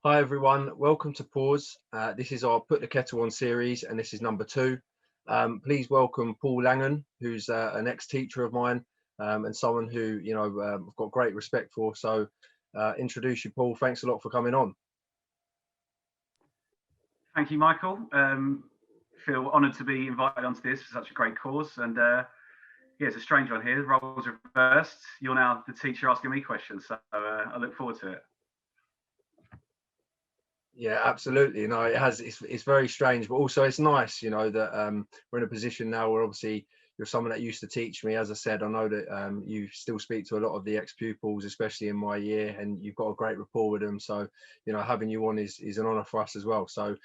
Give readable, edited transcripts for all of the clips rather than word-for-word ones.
Hi everyone, welcome to Pause. This is our Put the Kettle On series, and this is number 2. Please welcome Paul Langan, who's an ex-teacher of mine and someone who I've got great respect for. So introduce you, Paul. Thanks a lot for coming on. Thank you, Michael. Feel honoured to be invited onto this for such a great cause, and yeah, it's a strange one here. The roles reversed. You're now the teacher asking me questions, so I look forward to it. Yeah, absolutely. It has. It's very strange, but also it's nice, that we're in a position now where obviously you're someone that used to teach me. As I said, I know that you still speak to a lot of the ex-pupils, especially in my year, and you've got a great rapport with them. So, having you on is an honour for us as well. So,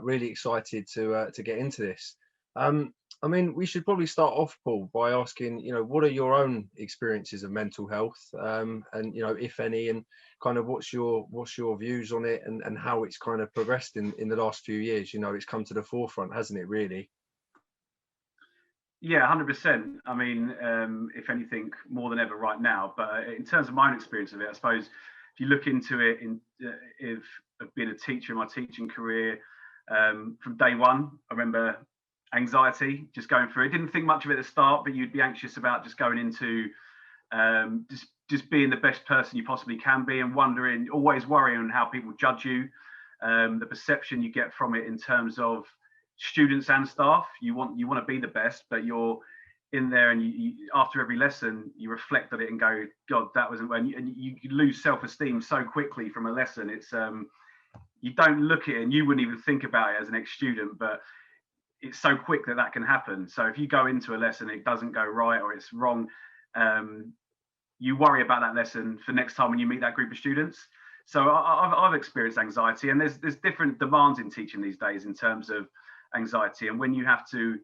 really excited to get into this. I mean, we should probably start off, Paul, by asking, what are your own experiences of mental health, and if any, and kind of what's your views on it, and how it's kind of progressed in the last few years. It's come to the forefront, hasn't it, really? Yeah, 100%. I mean, if anything, more than ever right now. But in terms of my own experience of it, I suppose if you look into it, if I've been a teacher in my teaching career, from day one, I remember anxiety just going through it. Didn't think much of it at the start, but you'd be anxious about just going into just being the best person you possibly can be, and always worrying how people judge you, the perception you get from it in terms of students and staff. You want to be the best, but you're in there, and you after every lesson you reflect on it and go, God, that wasn't when. And you lose self-esteem so quickly from a lesson. It's you don't look at it, and you wouldn't even think about it as an ex-student, but it's so quick that can happen. So if you go into a lesson, it doesn't go right or it's wrong, you worry about that lesson for next time when you meet that group of students. So I've experienced anxiety, and there's different demands in teaching these days in terms of anxiety. And when you have to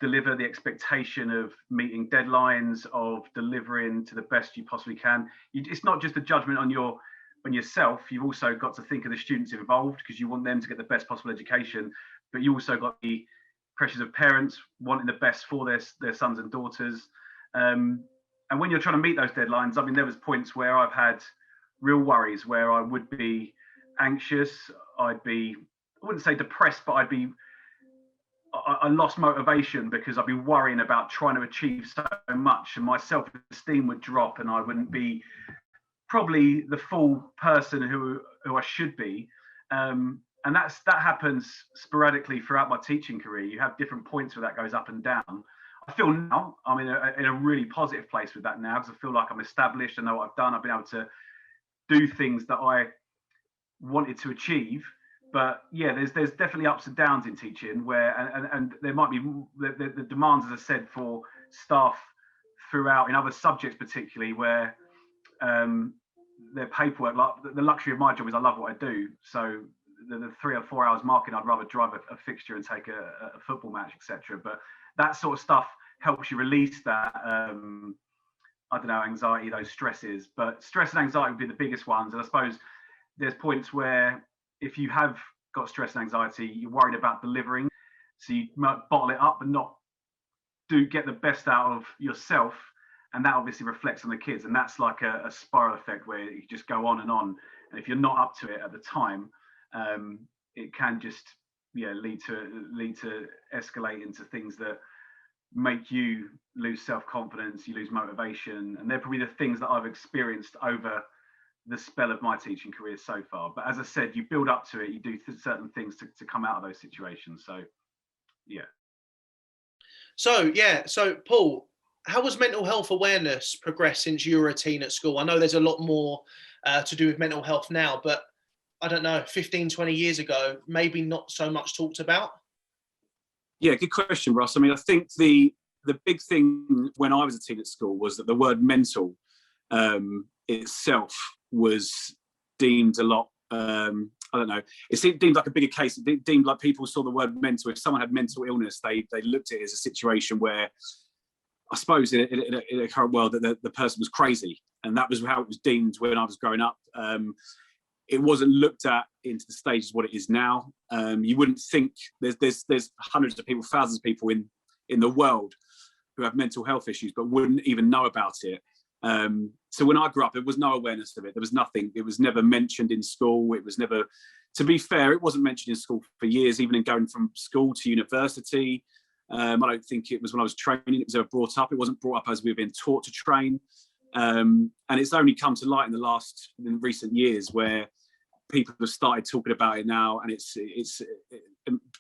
deliver the expectation of meeting deadlines, of delivering to the best you possibly can, it's not just a judgment on yourself. You've also got to think of the students involved, because you want them to get the best possible education, but you also got the pressures of parents wanting the best for their sons and daughters. And when you're trying to meet those deadlines, I mean, there was points where I've had real worries where I would be anxious. I wouldn't say depressed, but I lost motivation because I'd be worrying about trying to achieve so much, and my self-esteem would drop, and I wouldn't be probably the full person who I should be. And that happens sporadically throughout my teaching career. You have different points where that goes up and down. I feel now I'm in a really positive place with that now, because I feel like I'm established. I know what I've done. I've been able to do things that I wanted to achieve. But yeah, there's definitely ups and downs in teaching, where and there might be the demands, as I said, for staff throughout in other subjects, particularly where their paperwork. Like the luxury of my job is I love what I do. So the 3 or 4 hours marking, I'd rather drive a fixture and take a football match, etc. But that sort of stuff helps you release that I don't know, anxiety, those stresses. But stress and anxiety would be the biggest ones. And I suppose there's points where if you have got stress and anxiety, you're worried about delivering, so you might bottle it up and not get the best out of yourself, and that obviously reflects on the kids, and that's like a spiral effect where you just go on, and if you're not up to it at the time, it can just lead to escalate into things that make you lose self-confidence, you lose motivation, and they're probably the things that I've experienced over the spell of my teaching career so far. But as I said, you build up to it, you do certain things to come out of those situations. So So Paul, how has mental health awareness progressed since you were a teen at school? I know there's a lot more to do with mental health now, but I don't know, 15, 20 years ago, maybe not so much talked about. Yeah, good question, Russ. I mean, I think the big thing when I was a teen at school was that the word mental itself was deemed a lot, I don't know, it seemed deemed like a bigger case. It deemed like people saw the word mental. If someone had mental illness, they looked at it as a situation where, I suppose in a current world, that the person was crazy. And that was how it was deemed when I was growing up. It wasn't looked at into the stages what it is now. You wouldn't think there's hundreds of people, thousands of people in the world who have mental health issues, but wouldn't even know about it. So when I grew up, there was no awareness of it. There was nothing. It was never mentioned in school. It was never, to be fair, it wasn't mentioned in school for years, even in going from school to university. I don't think it was when I was training, it was ever brought up. It wasn't brought up as we were being taught to train. And it's only come to light in recent years where people have started talking about it now, and it's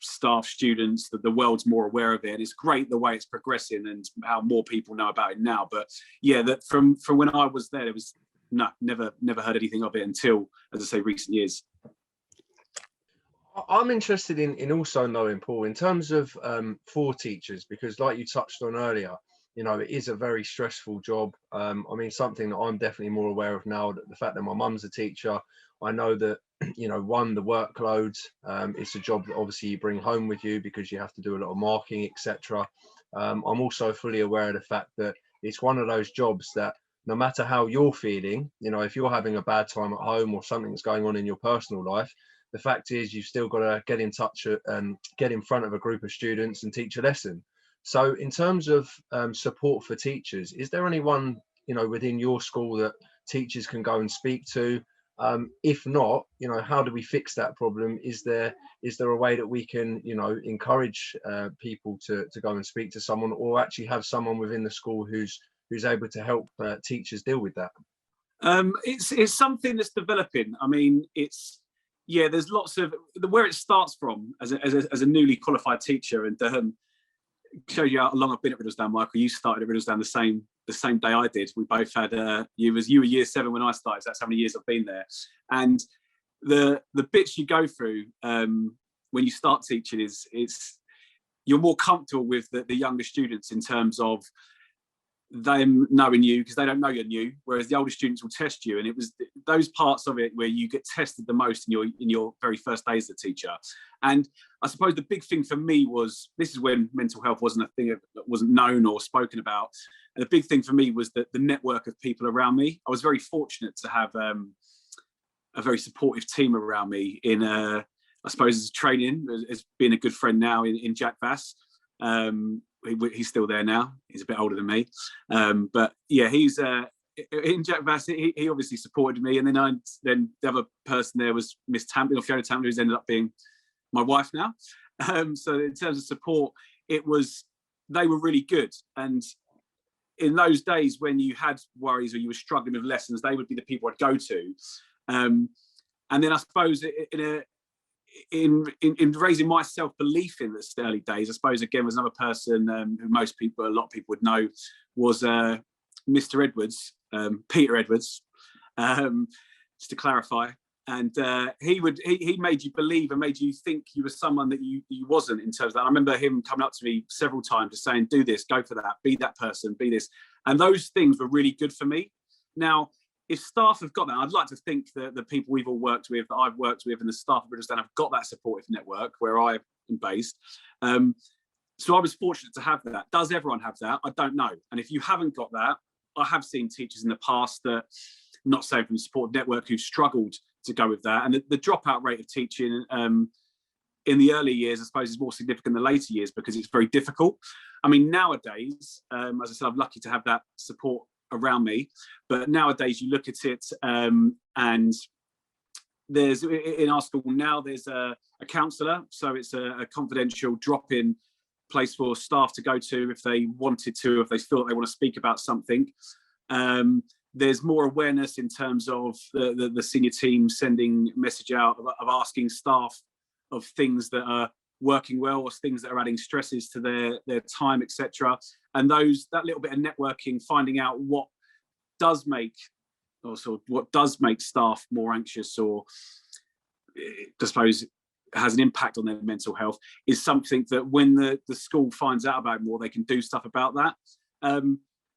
staff, students, that the world's more aware of it, and it's great the way it's progressing and how more people know about it now. But yeah, that from when I was there, it was never heard anything of it until, as I say, recent years. I'm interested in also knowing, Paul, in terms of for teachers, because like you touched on earlier, you know, it is a very stressful job. I mean, something that I'm definitely more aware of now, that the fact that my mum's a teacher, I know that, you know, the workload, it's a job that obviously you bring home with you because you have to do a lot of marking, etc. I'm also fully aware of the fact that it's one of those jobs that no matter how you're feeling, you know, if you're having a bad time at home or something's going on in your personal life, the fact is you've still got to get in touch and get in front of a group of students and teach a lesson. So in terms of support for teachers, is there anyone, you know, within your school that teachers can go and speak to? If not, you know, how do we fix that problem? Is there a way that we can, you know, encourage people to go and speak to someone, or actually have someone within the school who's able to help teachers deal with that? It's something that's developing. I mean, there's lots of where it starts from as a newly qualified teacher, and shows you how long I've been at Riddlesdown, Michael. You started at Riddlesdown the same day I did. We both had you were year 7 when I started, so that's how many years I've been there. And the bits you go through when you start teaching is you're more comfortable with the younger students in terms of them knowing you, because they don't know you're new, whereas the older students will test you. And it was those parts of it where you get tested the most in your very first day as a teacher. And I suppose the big thing for me was, this is when mental health wasn't a thing that wasn't known or spoken about, and the big thing for me was that the network of people around me. I was very fortunate to have a very supportive team around me in I suppose as training, as being a good friend now in Jack Vass. He's still there now. He's a bit older than me, but yeah, he's in Jack Vass. He obviously supported me, and then the other person there was Miss Tamplin, or Fiona Tamplin, who's ended up being my wife now. So in terms of support, they were really good. And in those days when you had worries or you were struggling with lessons, they would be the people I'd go to. And then I suppose in raising my self-belief in the early days, I suppose again was another person who a lot of people would know, was Mr. Edwards, Peter Edwards, just to clarify. And he made you believe and made you think you were someone that you wasn't, in terms of that. I remember him coming up to me several times just saying, do this, go for that, be that person, be this. And those things were really good for me. Now, if staff have got that, I'd like to think that the people we've all worked with, that I've worked with, and the staff of Riddlesdown have got that supportive network where I am based. So I was fortunate to have that. Does everyone have that? I don't know. And if you haven't got that, I have seen teachers in the past that, not saying from the supportive network, who've struggled to go with that. And the dropout rate of teaching in the early years, I suppose, is more significant than the later years because it's very difficult. I mean, nowadays, as I said, I'm lucky to have that support around me, but nowadays you look at it and there's, in our school now, there's a counsellor, so it's a confidential drop-in place for staff to go to if they wanted to, if they feel that they want to speak about something. There's more awareness in terms of the senior team sending message out of asking staff of things that are working well or things that are adding stresses to their time, etc. And that little bit of networking, finding out what does make staff more anxious, or I suppose has an impact on their mental health, is something that when the school finds out about more, they can do stuff about that.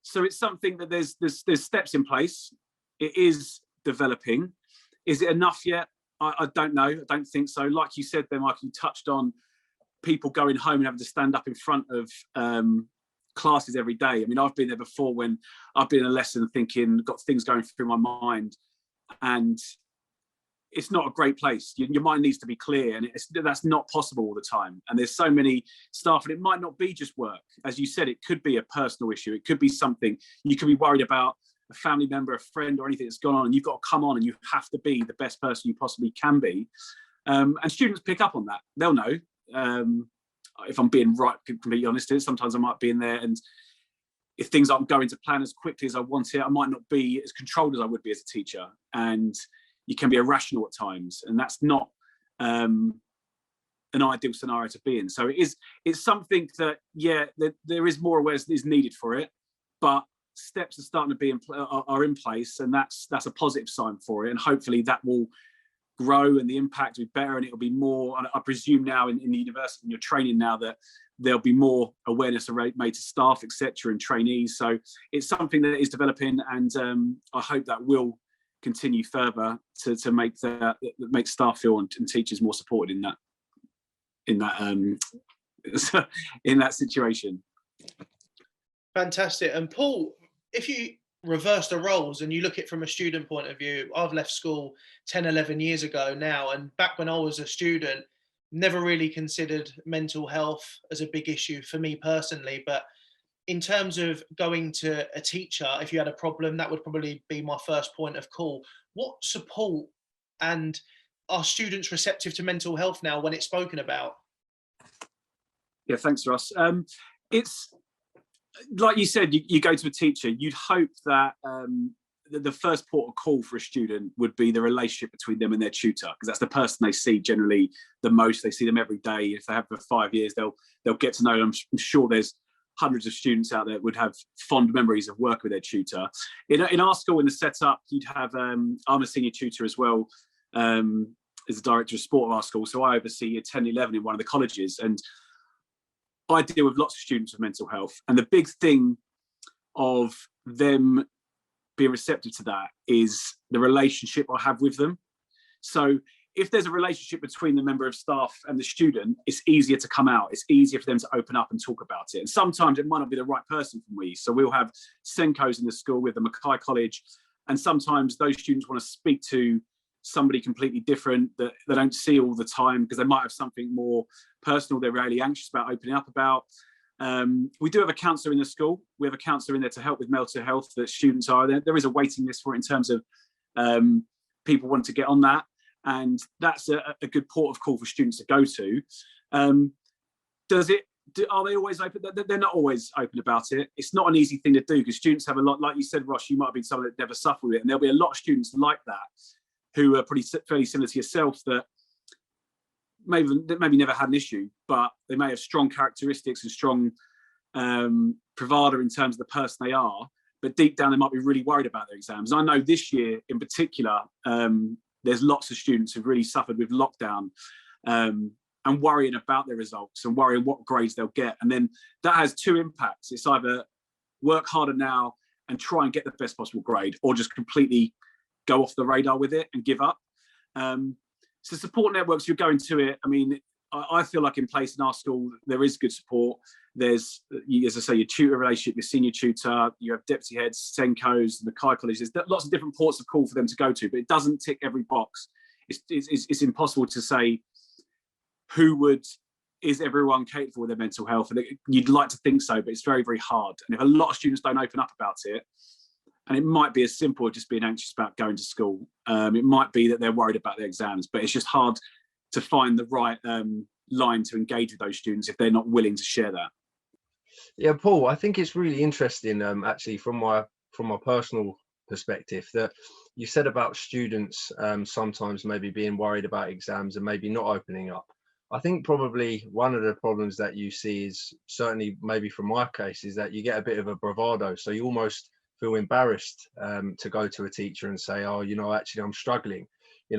So it's something that there's steps in place. It is developing. Is it enough yet? I don't know. I don't think so. Like you said there, Mike, you touched on people going home and having to stand up in front of classes every day. I mean, I've been there before when I've been in a lesson thinking, got things going through my mind, and it's not a great place. Your mind needs to be clear, and that's not possible all the time. And there's so many staff, and it might not be just work. As you said, it could be a personal issue. It could be something you could be worried about a family member, a friend, or anything that's gone on, and you've got to come on and you have to be the best person you possibly can be. And students pick up on that. They'll know. If I'm being completely honest, sometimes I might be in there, and if things aren't going to plan as quickly as I want it, I might not be as controlled as I would be as a teacher. And you can be irrational at times, and that's not an ideal scenario to be in. So it's something that, yeah, there is more awareness that is needed for it, but steps are starting to be are in place, and that's a positive sign for it. And hopefully that will grow and the impact will be better, and it'll be more, I presume now in the university and your training now, that there'll be more awareness made to staff, etc., and trainees. So it's something that is developing, and I hope that will continue further to make staff feel and teachers more supported in that situation. Fantastic. And Paul, if you reverse the roles and you look at it from a student point of view, I've left school 10, 11 years ago now, and back when I was a student, never really considered mental health as a big issue for me personally. But in terms of going to a teacher, if you had a problem, that would probably be my first point of call. What support, and are students receptive to mental health now when it's spoken about? Yeah, thanks, Ross. It's like you said, you go to a teacher, you'd hope that the first port of call for a student would be the relationship between them and their tutor, because that's the person they see generally the most. They see them every day. If they have for 5 years, they'll get to know them. I'm sure there's hundreds of students out there that would have fond memories of working with their tutor. In our school, in the setup, you'd have, I'm a senior tutor as well, as the director of sport of our school, so I oversee year 10, 11 in one of the colleges, and I deal with lots of students with mental health. And the big thing of them being receptive to that is the relationship I have with them. So if there's a relationship between the member of staff and the student, it's easier to come out. It's easier for them to open up and talk about it. And sometimes it might not be the right person for me. So we'll have Senkos in the school with the Mackay College. And sometimes those students want to speak to somebody completely different that they don't see all the time, because they might have something more personal they're really anxious about opening up about. We do have a counsellor in the school. We have a counsellor in there to help with mental health that students are there. There is a waiting list for it in terms of people wanting to get on that. And that's a good port of call for students to go to. Are they always open? They're not always open about it. It's not an easy thing to do, because students have a lot, like you said, Ross, you might have been someone that never suffered with it. And there'll be a lot of students like that who are fairly similar to yourself, that maybe never had an issue, but they may have strong characteristics and strong bravado in terms of the person they are, but deep down they might be really worried about their exams. I know this year in particular, there's lots of students who've really suffered with lockdown and worrying about their results and worrying what grades they'll get. And then that has two impacts. It's either work harder now and try and get the best possible grade, or just completely go off the radar with it and give up. So support networks, you're going to it. I mean, I feel like in place in our school, there is good support. There's, as I say, your tutor relationship, your senior tutor, you have deputy heads, Senkos, the Mackay College. There's lots of different ports of call for them to go to, but it doesn't tick every box. It's impossible to say is everyone capable with their mental health? And you'd like to think so, but it's very, very hard. And if a lot of students don't open up about it, and it might be as simple as just being anxious about going to school. It might be that they're worried about their exams, but it's just hard to find the right line to engage with those students if they're not willing to share that. Yeah, Paul, I think it's really interesting, actually, from my personal perspective, that you said about students sometimes maybe being worried about exams and maybe not opening up. I think probably one of the problems that you see is, certainly maybe from my case, is that you get a bit of a bravado. So you almost feel embarrassed to go to a teacher and say, oh, actually I'm struggling.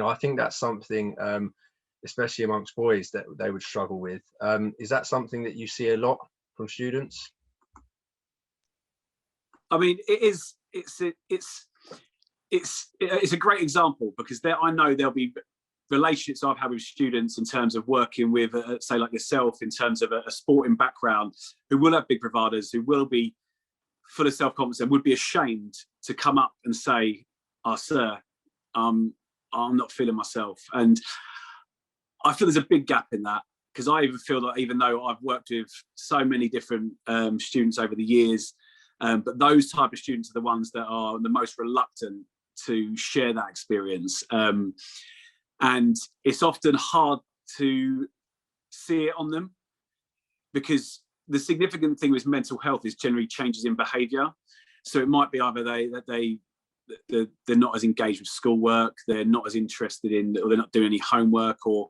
I think that's something, especially amongst boys, that they would struggle with. Is that something that you see a lot from students? I mean, it's a great example, because I know there'll be relationships I've had with students in terms of working with, say, like yourself, in terms of a sporting background, who will have big bravadas, who will be full of self-confidence and would be ashamed to come up and say, oh, sir, I'm not feeling myself. And I feel there's a big gap in that, because I even feel that, even though I've worked with so many different students over the years, But those type of students are the ones that are the most reluctant to share that experience. And it's often hard to see it on them, because the significant thing with mental health is generally changes in behaviour. So it might be either they're not as engaged with schoolwork, they're not as interested in, or they're not doing any homework, or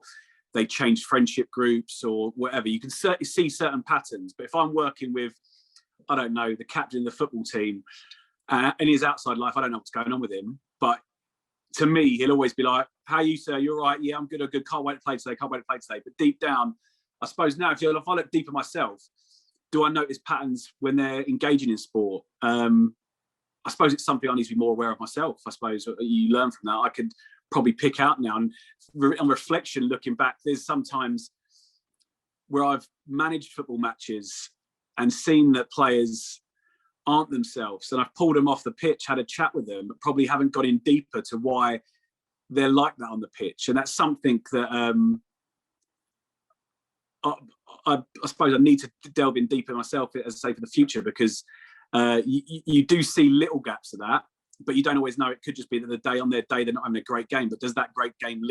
they change friendship groups or whatever. You can certainly see certain patterns. But if I'm working with, I don't know, the captain of the football team, in his outside life, I don't know what's going on with him. But to me, he'll always be like, "How are you, sir? You're right. Yeah, I'm good. I'm good. Can't wait to play today. Can't wait to play today." But deep down, I suppose now, if I look deeper myself, do I notice patterns when they're engaging in sport? I suppose it's something I need to be more aware of myself. I suppose you learn from that. I could probably pick out now, and on reflection, looking back, there's sometimes where I've managed football matches and seen that players aren't themselves, and I've pulled them off the pitch, had a chat with them, but probably haven't got in deeper to why they're like that on the pitch. And that's something that I suppose I need to delve in deeper myself, as I say, for the future, because you do see little gaps of that, but you don't always know. It could just be that on their day they're not having a great game, but does that great game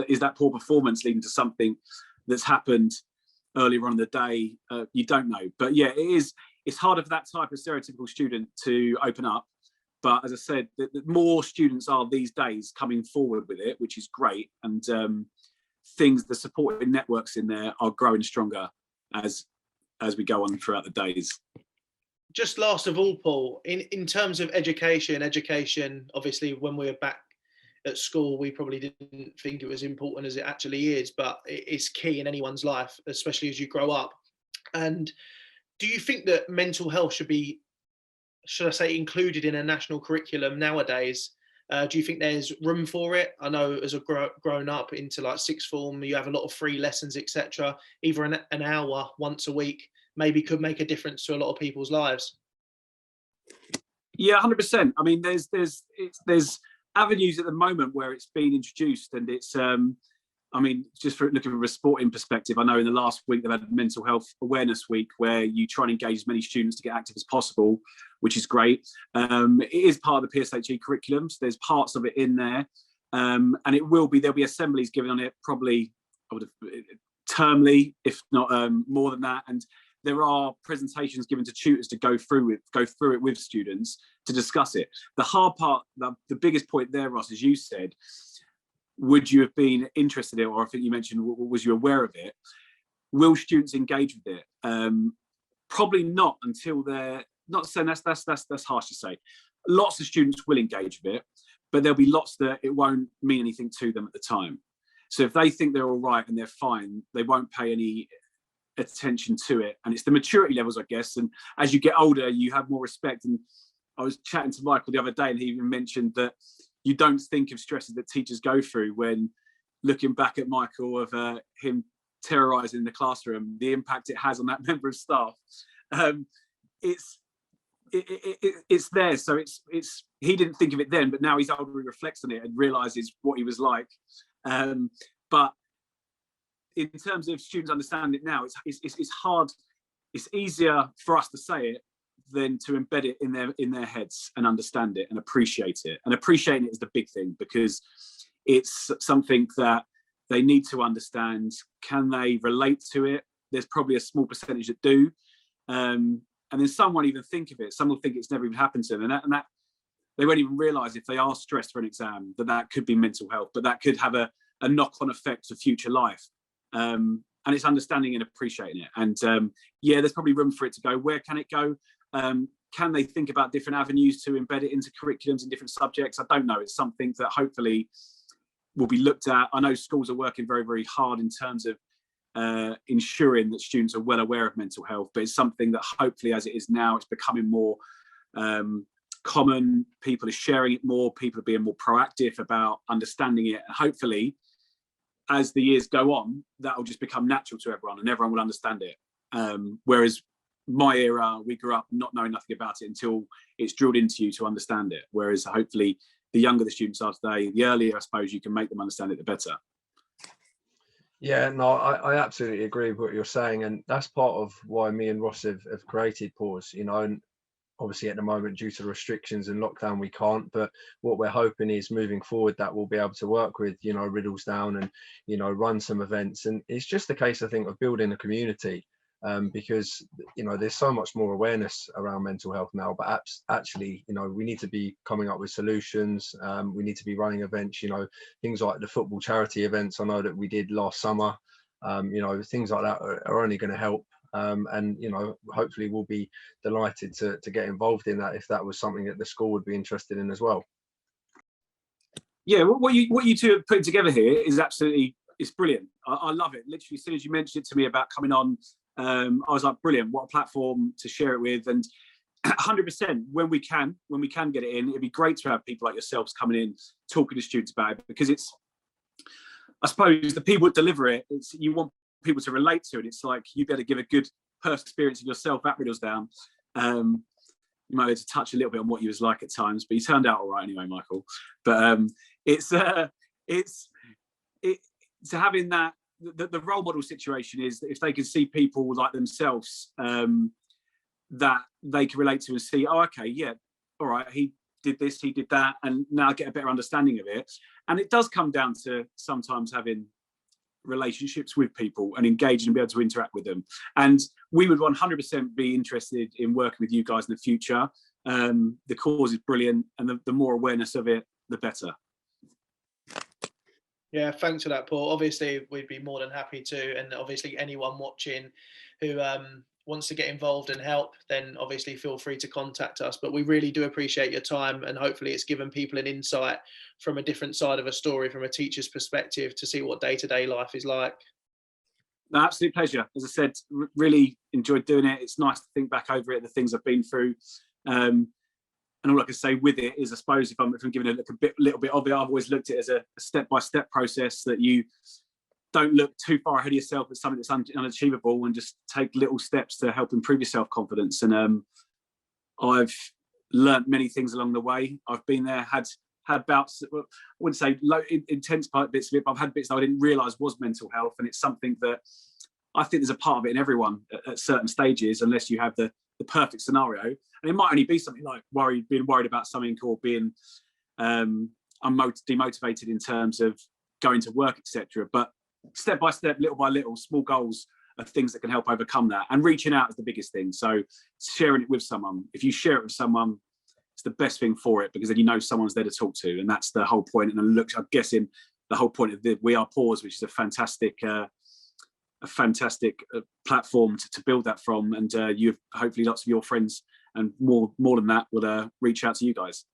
is that poor performance leading to something that's happened earlier on in the day? You don't know. But yeah, it's harder for that type of stereotypical student to open up. But as I said, the more students are these days coming forward with it, which is great. And the supporting networks in there are growing stronger as we go on throughout the days. Just last of all, Paul, in terms of education, obviously when we were back at school, we probably didn't think it was important as it actually is, but it's key in anyone's life, especially as you grow up. And do you think that mental health should be, should I say, included in a national curriculum nowadays? Do you think there's room for it? I know as a grown up into like sixth form, you have a lot of free lessons, etc. Either an hour once a week maybe could make a difference to a lot of people's lives. Yeah, 100%. I mean, there's avenues at the moment where it's been introduced, and it's I mean, just for looking from a sporting perspective, I know in the last week they've had Mental Health Awareness Week, where you try and engage as many students to get active as possible, which is great. It is part of the PSHE curriculum, so there's parts of it in there, and there'll be assemblies given on it, probably termly, if not more than that. And there are presentations given to tutors to go through it with students to discuss it. The hard part, the biggest point there, Ross, as you said, would you have been interested in it, or I think you mentioned, was you aware of it? Will students engage with it? Probably not until they're not saying that's harsh to say. Lots of students will engage with it, but there'll be lots that it won't mean anything to them at the time. So if they think they're all right and they're fine, they won't pay any attention to it. And it's the maturity levels, I guess. And as you get older, you have more respect. And I was chatting to Michael the other day, and he even mentioned that you don't think of stresses that teachers go through, when looking back at Michael, of him terrorizing the classroom, the impact it has on that member of staff. It's there. So it's he didn't think of it then, but now he's older, he reflects on it and realizes what he was like. But in terms of students understanding it now, it's hard. It's easier for us to say it than to embed it in their heads and understand it and appreciate it. And appreciating it is the big thing, because it's something that they need to understand. Can they relate to it? There's probably a small percentage that do, and then some won't even think of it. Some will think it's never even happened to them, and that they won't even realise, if they are stressed for an exam, that could be mental health, but that could have a knock-on effect to future life. And it's understanding and appreciating it. And yeah, there's probably room for it to go. Where can it go? Can they think about different avenues to embed it into curriculums and different subjects? I don't know. It's something that hopefully will be looked at. I know schools are working very, very hard in terms of ensuring that students are well aware of mental health, but it's something that hopefully, as it is now, it's becoming more common. People are sharing it more. People are being more proactive about understanding it. And hopefully, as the years go on, that will just become natural to everyone and everyone will understand it. Whereas my era, we grew up not knowing nothing about it until it's drilled into you to understand it. Whereas hopefully the younger the students are today, the earlier, I suppose, you can make them understand it, the better. Yeah, no, I absolutely agree with what you're saying. And that's part of why me and Ross have created Pause, you know. And obviously at the moment due to restrictions and lockdown we can't, but what we're hoping is moving forward that we'll be able to work with, you know, Riddlesdown and, you know, run some events. And it's just a case, I think, of building a community, because, you know, there's so much more awareness around mental health now, but actually, you know, we need to be coming up with solutions. We need to be running events, you know, things like the football charity events I know that we did last summer. You know, things like that are only going to help. And, you know, hopefully we'll be delighted to get involved in that if that was something that the school would be interested in as well. Yeah, what you two have put together here is absolutely, it's brilliant. I love it. Literally, as soon as you mentioned it to me about coming on, I was like, brilliant, what a platform to share it with. And 100%, when we can get it in, it'd be great to have people like yourselves coming in, talking to students about it, because it's, I suppose, the people that deliver it, it's, you want people to relate to it. It's like, you better give a good personal experience of yourself at Riddlesdown. You might have to touch a little bit on what you was like at times, but you turned out all right anyway, Michael. But it's to having that, the role model situation is that if they can see people like themselves that they can relate to and see, oh, okay, yeah, all right, he did this, he did that, and now get a better understanding of it. And it does come down to sometimes having relationships with people and engaging and be able to interact with them. And we would 100% be interested in working with you guys in the future. The cause is brilliant, and the more awareness of it, the better. Yeah, thanks for that, Paul. Obviously, we'd be more than happy to, and obviously anyone watching who wants to get involved and help, then obviously feel free to contact us. But we really do appreciate your time, and hopefully it's given people an insight from a different side of a story, from a teacher's perspective, to see what day-to-day life is like. No, absolute pleasure. As I said, really enjoyed doing it. It's nice to think back over it, the things I've been through. And all I can say with it is, I suppose, if I'm giving a little bit of it, I've always looked at it as a step-by-step process, that you don't look too far ahead of yourself at something that's unachievable, and just take little steps to help improve your self-confidence. And I've learnt many things along the way. I've been there, had bouts, I wouldn't say intense bits of it, but I've had bits that I didn't realise was mental health. And it's something that I think there's a part of it in everyone at certain stages, unless you have the perfect scenario. And it might only be something like being worried about something, or being demotivated in terms of going to work, etc. But step by step, little by little, small goals are things that can help overcome that. And reaching out is the biggest thing. So sharing it with someone, if you share it with someone, it's the best thing for it, because then you know someone's there to talk to, and that's the whole point. And I'm guessing the whole point of the We Are Pause, which is a fantastic platform to build that from. And you've hopefully lots of your friends, and more than that, will reach out to you guys.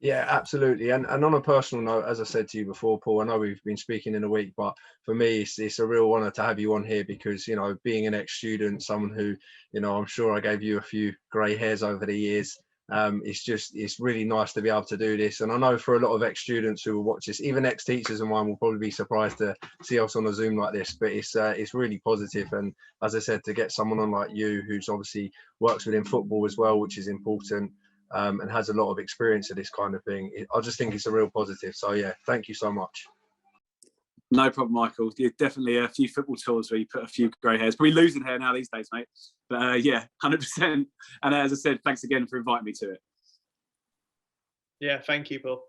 Yeah, absolutely. And on a personal note, as I said to you before, Paul, I know we've been speaking in a week, but for me, it's a real honour to have you on here, because, you know, being an ex-student, someone who, you know, I'm sure I gave you a few grey hairs over the years. It's really nice to be able to do this. And I know for a lot of ex-students who will watch this, even ex-teachers and mine will probably be surprised to see us on a Zoom like this, but it's really positive. And as I said, to get someone on like you, who's obviously works within football as well, which is important, and has a lot of experience of this kind of thing, I just think it's a real positive. So yeah, thank you so much. No problem, Michael. You're definitely a few football tours where you put a few grey hairs. Probably losing hair now these days, mate. But yeah, 100%. And as I said, thanks again for inviting me to it. Yeah, thank you, Paul.